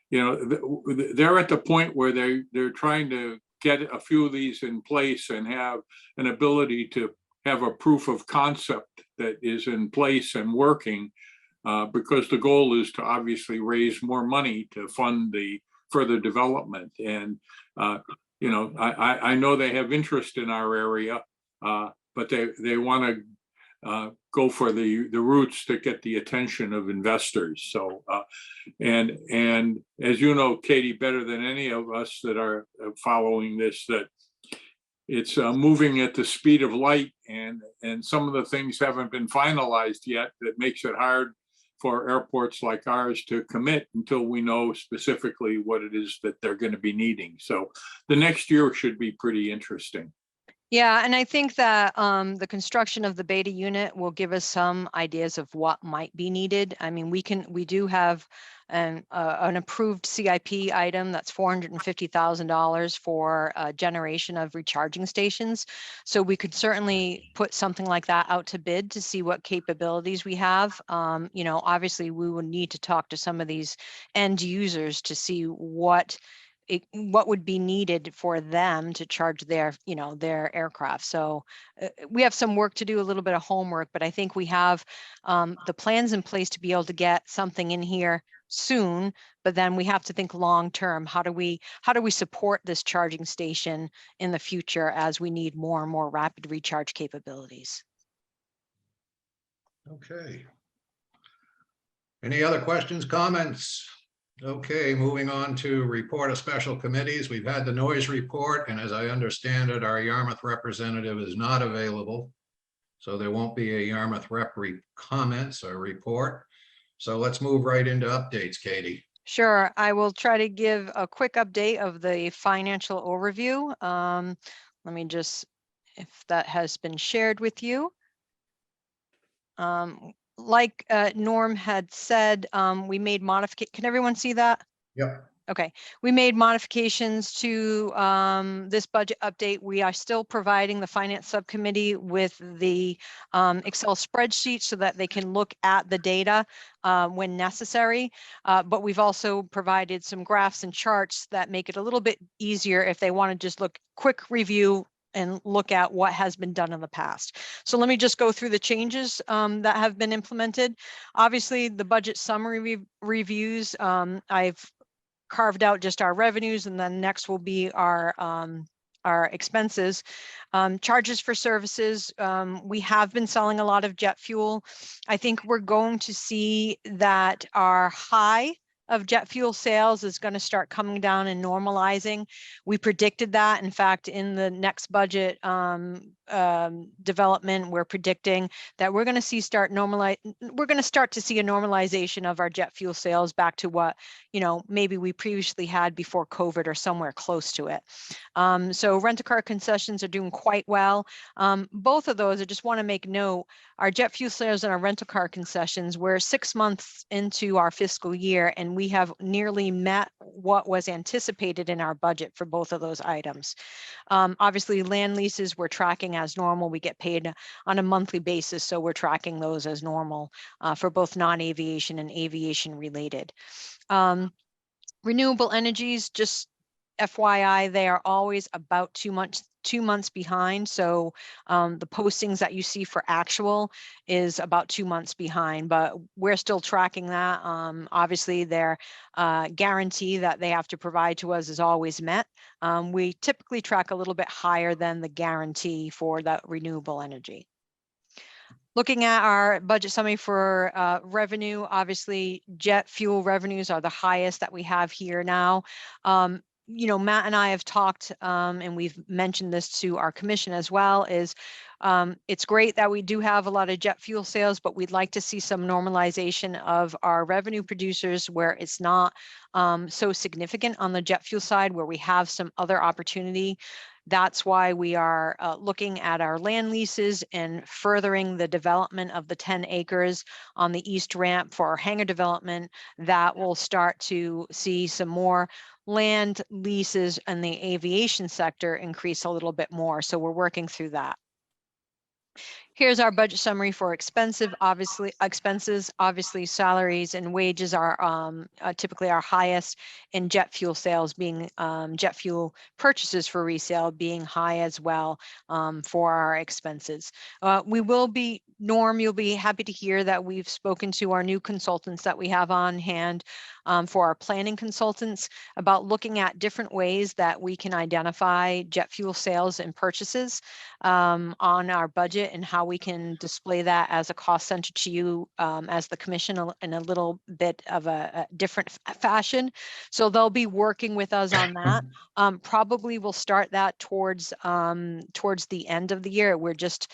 They're at the point where they're trying to get a few of these in place and have an ability to have a proof of concept that is in place and working, because the goal is to obviously raise more money to fund the further development. And I know they have interest in our area, but they want to go for the routes to get the attention of investors. So, and as you know, Katie, better than any of us that are following this, that it's moving at the speed of light, and some of the things haven't been finalized yet. That makes it hard for airports like ours to commit until we know specifically what it is that they're going to be needing. So the next year should be pretty interesting. Yeah, and I think that the construction of the Beta unit will give us some ideas of what might be needed. I mean, we do have an approved CIP item that's $450,000 for a generation of recharging stations. So we could certainly put something like that out to bid to see what capabilities we have. Obviously we would need to talk to some of these end users to see what would be needed for them to charge their aircraft. So we have some work to do, a little bit of homework, but I think we have the plans in place to be able to get something in here soon, but then we have to think long term. How do we support this charging station in the future as we need more and more rapid recharge capabilities? Okay. Any other questions, comments? Okay, moving on to report of special committees. We've had the noise report, and as I understand it, our Yarmouth representative is not available. So there won't be a Yarmouth rep comments or report. So let's move right into updates, Katie. Sure, I will try to give a quick update of the financial overview. Let me just, if that has been shared with you. Like Norm had said, we made modification. Can everyone see that? Yep. Okay, we made modifications to this budget update. We are still providing the finance subcommittee with the Excel spreadsheet so that they can look at the data when necessary. But we've also provided some graphs and charts that make it a little bit easier if they want to just quick review and look at what has been done in the past. So let me just go through the changes that have been implemented. Obviously, the budget summary reviews, I've carved out just our revenues, and then next will be our our expenses. Charges for services, we have been selling a lot of jet fuel. I think we're going to see that our high of jet fuel sales is going to start coming down and normalizing. We predicted that. In fact, in the next budget development, we're predicting that we're going to see we're going to start to see a normalization of our jet fuel sales back to what, maybe we previously had before COVID or somewhere close to it. So rent-a-car concessions are doing quite well. Both of those, I just want to make note, our jet fuel sales and our rental car concessions, we're 6 months into our fiscal year, and we have nearly met what was anticipated in our budget for both of those items. Obviously, land leases we're tracking as normal. We get paid on a monthly basis, so we're tracking those as normal for both non-aviation and aviation related. Renewable energies, just FYI, they are always about 2 months behind. So the postings that you see for actual is about 2 months behind, but we're still tracking that. Obviously, their guarantee that they have to provide to us is always met. We typically track a little bit higher than the guarantee for that renewable energy. Looking at our budget summary for revenue, obviously jet fuel revenues are the highest that we have here now. Matt and I have talked, and we've mentioned this to our commission as well, is it's great that we do have a lot of jet fuel sales, but we'd like to see some normalization of our revenue producers where it's not so significant on the jet fuel side, where we have some other opportunity. That's why we are looking at our land leases and furthering the development of the 10 acres on the east ramp for our hangar development. That will start to see some more land leases in the aviation sector increase a little bit more. So we're working through that. Here's our budget summary for expenses. Obviously salaries and wages are typically our highest, and jet fuel sales being jet fuel purchases for resale being high as well for our expenses. We will be, Norm, you'll be happy to hear that we've spoken to our new consultants that we have on hand for our planning consultants about looking at different ways that we can identify jet fuel sales and purchases on our budget, and how we can display that as a cost center to you as the commission in a little bit of a different fashion. So they'll be working with us on that. Probably we'll start that towards the end of the year. We're just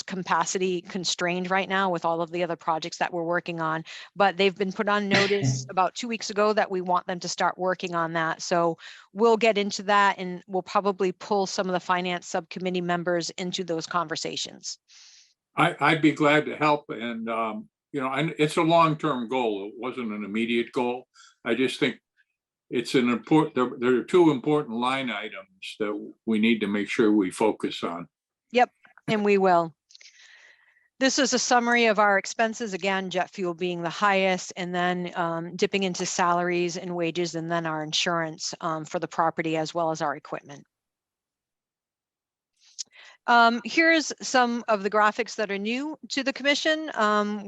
capacity constrained right now with all of the other projects that we're working on, but they've been put on notice about 2 weeks ago that we want them to start working on that. So we'll get into that, and we'll probably pull some of the finance subcommittee members into those conversations. I'd be glad to help, and it's a long-term goal. It wasn't an immediate goal. I just think it's an important, there are two important line items that we need to make sure we focus on. Yep, and we will. This is a summary of our expenses. Again, jet fuel being the highest, and then dipping into salaries and wages, and then our insurance for the property as well as our equipment. Here's some of the graphics that are new to the commission,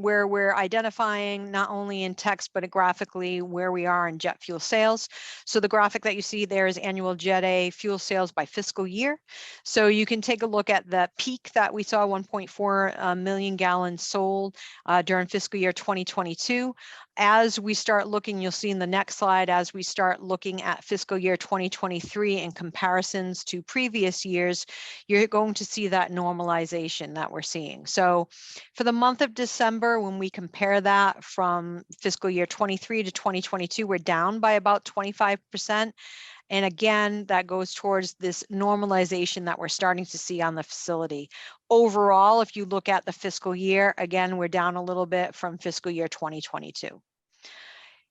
where we're identifying not only in text, but graphically where we are in jet fuel sales. So the graphic that you see there is annual Jet A fuel sales by fiscal year. So you can take a look at the peak that we saw, 1.4 million gallons sold during fiscal year 2022. As we start looking, you'll see in the next slide, as we start looking at fiscal year 2023 in comparisons to previous years, you're going to see that normalization that we're seeing. So for the month of December, when we compare that from fiscal year 23 to 2022, we're down by about 25%. And again, that goes towards this normalization that we're starting to see on the facility. Overall, if you look at the fiscal year, again, we're down a little bit from fiscal year 2022.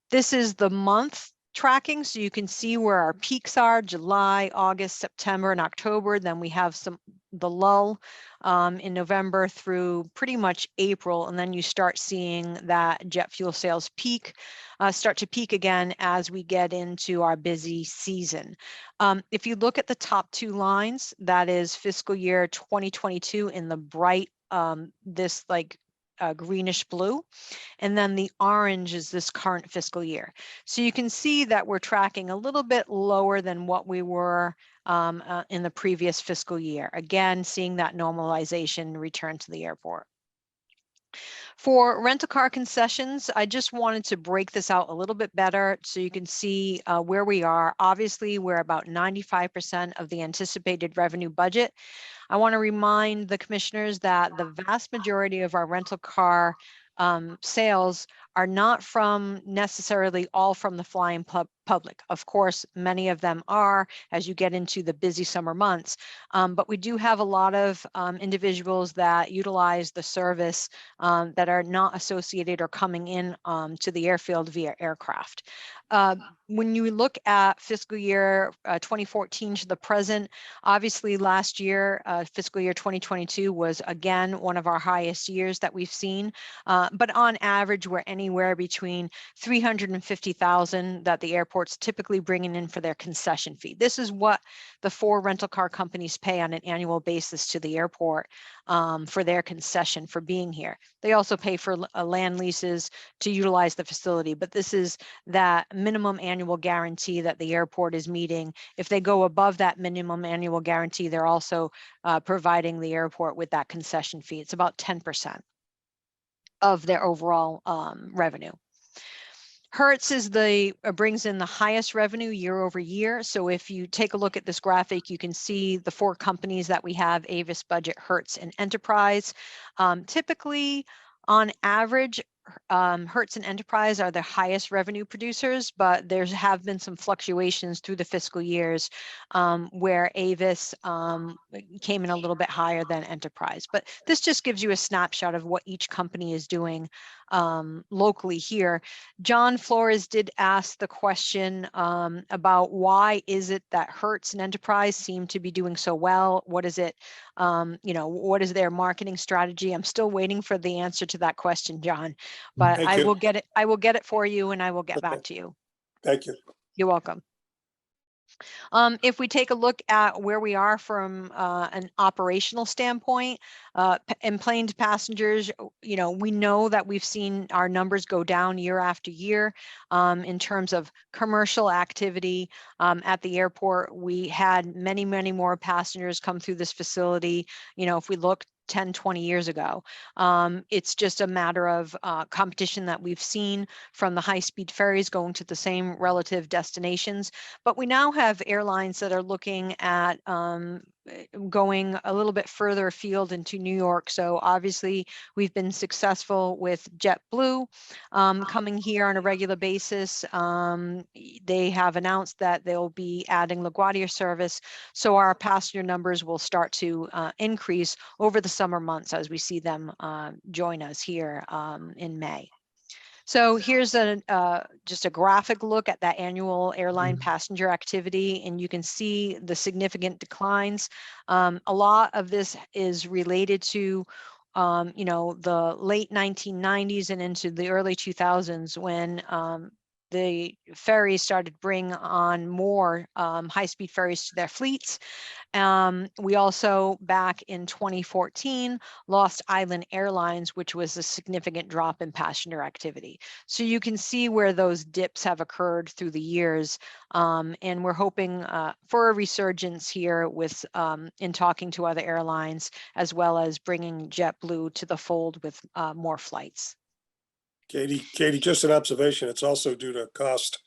This is the month tracking, so you can see where our peaks are: July, August, September, and October. Then we have the lull in November through pretty much April, and then you start seeing that jet fuel sales start to peak again as we get into our busy season. If you look at the top two lines, that is fiscal year 2022 in the bright, this like greenish blue, and then the orange is this current fiscal year. So you can see that we're tracking a little bit lower than what we were in the previous fiscal year. Again, seeing that normalization return to the airport. For rental car concessions, I just wanted to break this out a little bit better so you can see where we are. Obviously, we're about 95% of the anticipated revenue budget. I want to remind the commissioners that the vast majority of our rental car sales are not from necessarily all from the flying public. Of course, many of them are as you get into the busy summer months, but we do have a lot of individuals that utilize the service that are not associated or coming in to the airfield via aircraft. When you look at fiscal year 2014 to the present, obviously last year, fiscal year 2022 was again one of our highest years that we've seen. But on average, we're anywhere between 350,000 that the airport's typically bringing in for their concession fee. This is what the 4 rental car companies pay on an annual basis to the airport for their concession for being here. They also pay for land leases to utilize the facility, but this is that minimum annual guarantee that the airport is meeting. If they go above that minimum annual guarantee, they're also providing the airport with that concession fee. It's about 10% of their overall revenue. Hertz is brings in the highest revenue year over year. So if you take a look at this graphic, you can see the 4 companies that we have: Avis, Budget, Hertz, and Enterprise. Typically, on average, Hertz and Enterprise are the highest revenue producers, but there have been some fluctuations through the fiscal years where Avis came in a little bit higher than Enterprise. But this just gives you a snapshot of what each company is doing locally here. John Flores did ask the question about why is it that Hertz and Enterprise seem to be doing so well? What is it, what is their marketing strategy? I'm still waiting for the answer to that question, John, but Thank I you. will get it. I will get it for you and I will get Okay. back to you. Thank you. You're welcome. If we take a look at where we are from an operational standpoint, enplaned passengers, we know that we've seen our numbers go down year after year in terms of commercial activity at the airport. We had many, many more passengers come through this facility. If we look 10, 20 years ago. It's just a matter of competition that we've seen from the high-speed ferries going to the same relative destinations. But we now have airlines that are looking at going a little bit further afield into New York. So obviously we've been successful with JetBlue coming here on a regular basis. They have announced that they'll be adding LaGuardia service. So our passenger numbers will start to increase over the summer months as we see them join us here in May. So here's just a graphic look at that annual airline passenger activity, and you can see the significant declines. A lot of this is related to the late 1990s and into the early 2000s when the ferries started bringing on more high-speed ferries to their fleets. We also, back in 2014, lost Island Airlines, which was a significant drop in passenger activity. So you can see where those dips have occurred through the years. And we're hoping for a resurgence here with in talking to other airlines, as well as bringing JetBlue to the fold with more flights. Katie, just an observation. It's also due to cost.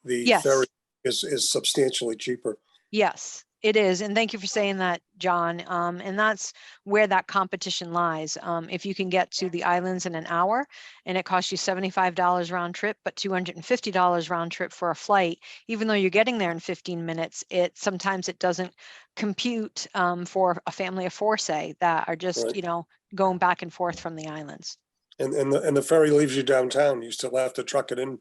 The Yes. ferry is substantially cheaper. Yes, it is. And thank you for saying that, John. And that's where that competition lies. If you can get to the islands in an hour and it costs you $75 round trip, but $250 round trip for a flight, even though you're getting there in 15 minutes, sometimes it doesn't compute for a family of 4, say, that are just, Right. going back and forth from the islands. And the ferry leaves you downtown. You still have to truck it in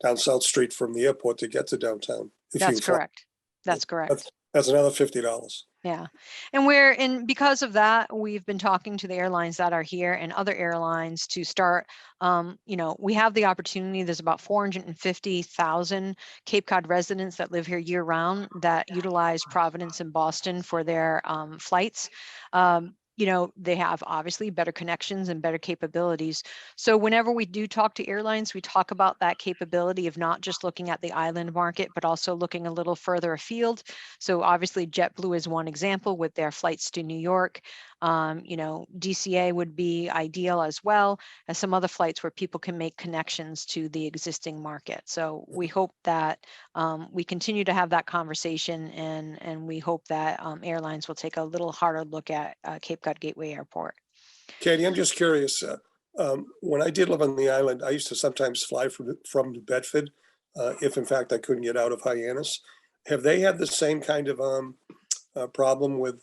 down South Street from the airport to get to downtown. That's correct. That's correct. That's another $50. Yeah. And because of that, we've been talking to the airlines that are here and other airlines to start, we have the opportunity. There's about 450,000 Cape Cod residents that live here year round that utilize Providence and Boston for their flights. you know, they have obviously better connections and better capabilities. So whenever we do talk to airlines, we talk about that capability of not just looking at the island market, but also looking a little further afield. So obviously JetBlue is one example with their flights to New York. You know, DCA would be ideal as well as some other flights where people can make connections to the existing market. So we hope that we continue to have that conversation, and we hope that airlines will take a little harder look at Cape Cod Gateway Airport. Katie, I'm just curious, when I did live on the island, I used to sometimes fly from New Bedford, if in fact I couldn't get out of Hyannis. Have they had the same kind of problem with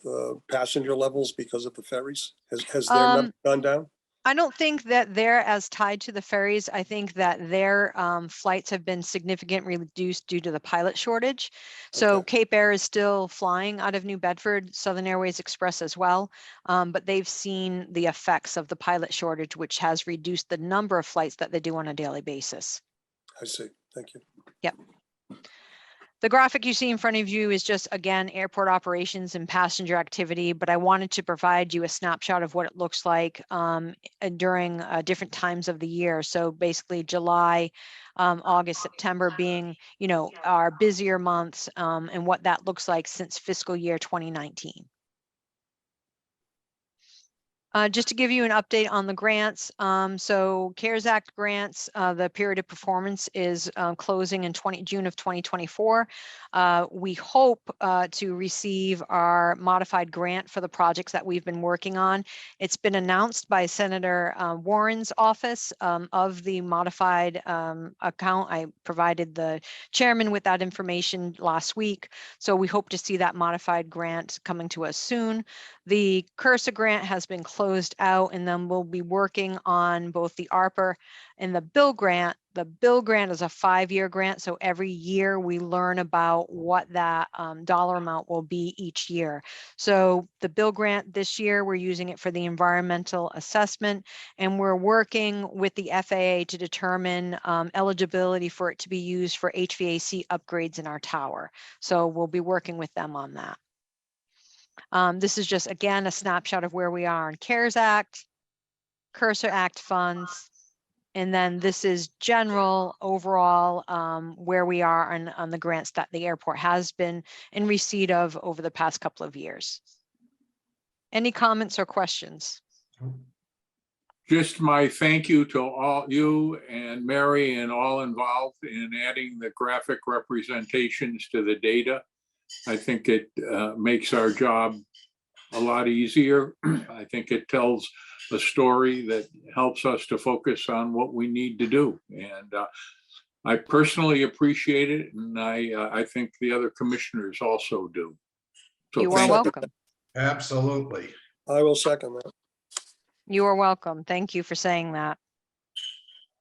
passenger levels because of the ferries? Has their number gone down? I don't think that they're as tied to the ferries. I think that their flights have been significantly reduced due to the pilot shortage. So Okay. Cape Air is still flying out of New Bedford, Southern Airways Express as well. But they've seen the effects of the pilot shortage, which has reduced the number of flights that they do on a daily basis. I see. Thank you. Yep. The graphic you see in front of you is just, again, airport operations and passenger activity, but I wanted to provide you a snapshot of what it looks like during different times of the year. So basically July, August, September being, you know, our busier months, and what that looks like since fiscal year 2019. Just to give you an update on the grants, so CARES Act grants, the period of performance is closing in June of 2024. We hope to receive our modified grant for the projects that we've been working on. It's been announced by Senator Warren's office of the modified account. I provided the chairman with that information last week. So we hope to see that modified grant coming to us soon. The CURSA grant has been closed out, and then we'll be working on both the ARPA and the bill grant. The bill grant is a 5-year grant, so every year we learn about what that dollar amount will be each year. So the bill grant this year, we're using it for the environmental assessment, and we're working with the FAA to determine eligibility for it to be used for HVAC upgrades in our tower. So we'll be working with them on that. This is just, again, a snapshot of where we are in CARES Act, CURSA Act funds, and then this is general overall where we are on the grants that the airport has been in receipt of over the past couple of years. Any comments or questions? Just my thank you to all you and Mary and all involved in adding the graphic representations to the data. I think it makes our job a lot easier. I think it tells a story that helps us to focus on what we need to do. And I personally appreciate it, and I think the other commissioners also do. So You are thank you. welcome. Absolutely. I will second that. You are welcome. Thank you for saying that.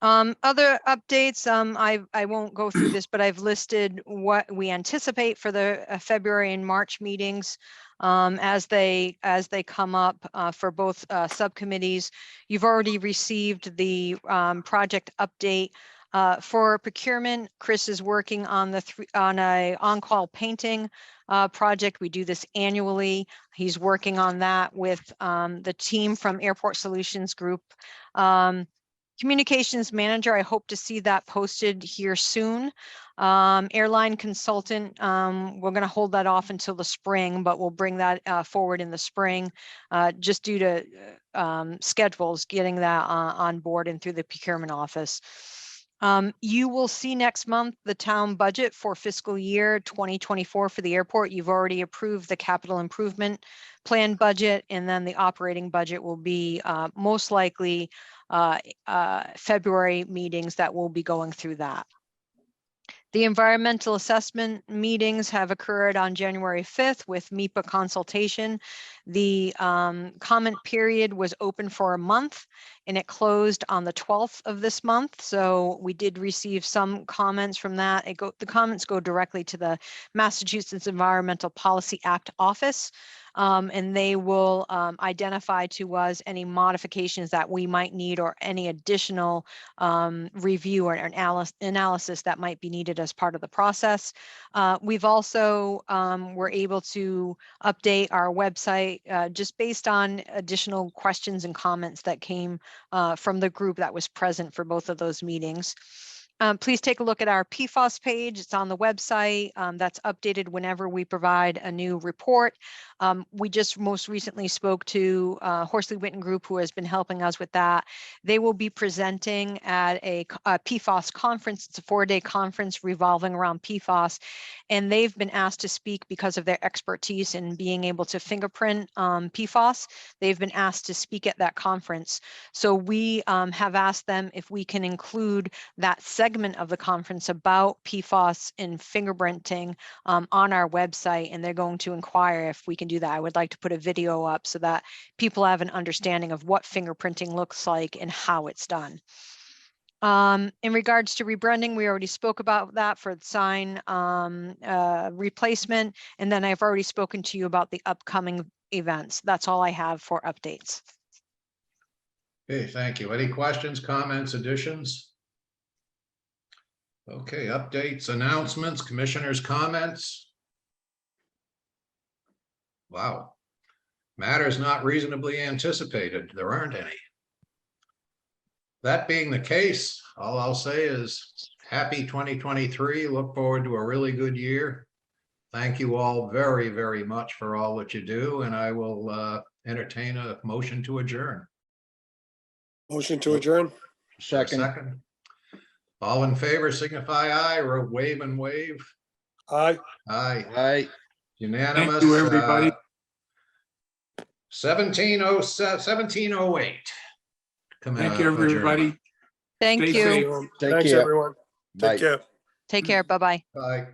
Other updates, I won't go through this, but I've listed what we anticipate for the February and March meetings as they come up for both subcommittees. You've already received the project update. For procurement, Chris is working on on a on-call painting project. We do this annually. He's working on that with the team from Airport Solutions Group. Communications manager, I hope to see that posted here soon. Airline consultant, we're going to hold that off until the spring, but we'll bring that forward in the spring just due to schedules, getting that on board and through the procurement office. You will see next month the town budget for fiscal year 2024 for the airport. You've already approved the capital improvement plan budget, and then the operating budget will be most likely February meetings that will be going through that. The environmental assessment meetings have occurred on January 5th with MEPA consultation. The comment period was open for a month and it closed on the 12th of this month. So we did receive some comments from that. The comments go directly to the Massachusetts Environmental Policy Act office. and they will identify to us any modifications that we might need or any additional review or analysis that might be needed as part of the process. We've also were able to update our website just based on additional questions and comments that came from the group that was present for both of those meetings. Please take a look at our PFAS page. It's on the website. That's updated whenever we provide a new report. We just most recently spoke to Horsley Witten Group, who has been helping us with that. They will be presenting at a PFAS conference. It's a 4-day conference revolving around PFAS, and they've been asked to speak because of their expertise in being able to fingerprint PFAS. They've been asked to speak at that conference. So we have asked them if we can include that segment of the conference about PFAS and fingerprinting on our website, and they're going to inquire if we can do that. I would like to put a video up so that people have an understanding of what fingerprinting looks like and how it's done. In regards to rebranding, we already spoke about that for the sign replacement, and then I've already spoken to you about the upcoming events. That's all I have for updates. Okay, thank you. Any questions, comments, additions? Okay, updates, announcements, commissioners' comments. Wow. Matters not reasonably anticipated. There aren't any. That being the case, all I'll say is happy 2023. Look forward to a really good year. Thank you all very, very much for all that you do, and I will entertain a motion to adjourn. Motion to adjourn. Second. All in favor, signify aye, or wave and wave. Aye. Aye, Aye. unanimous. Thank you, everybody. 1708. Thank you, everybody. Thank Stay you. safe. Take Thanks, care. everyone. Bye. Take care. Take care. Bye-bye. Bye.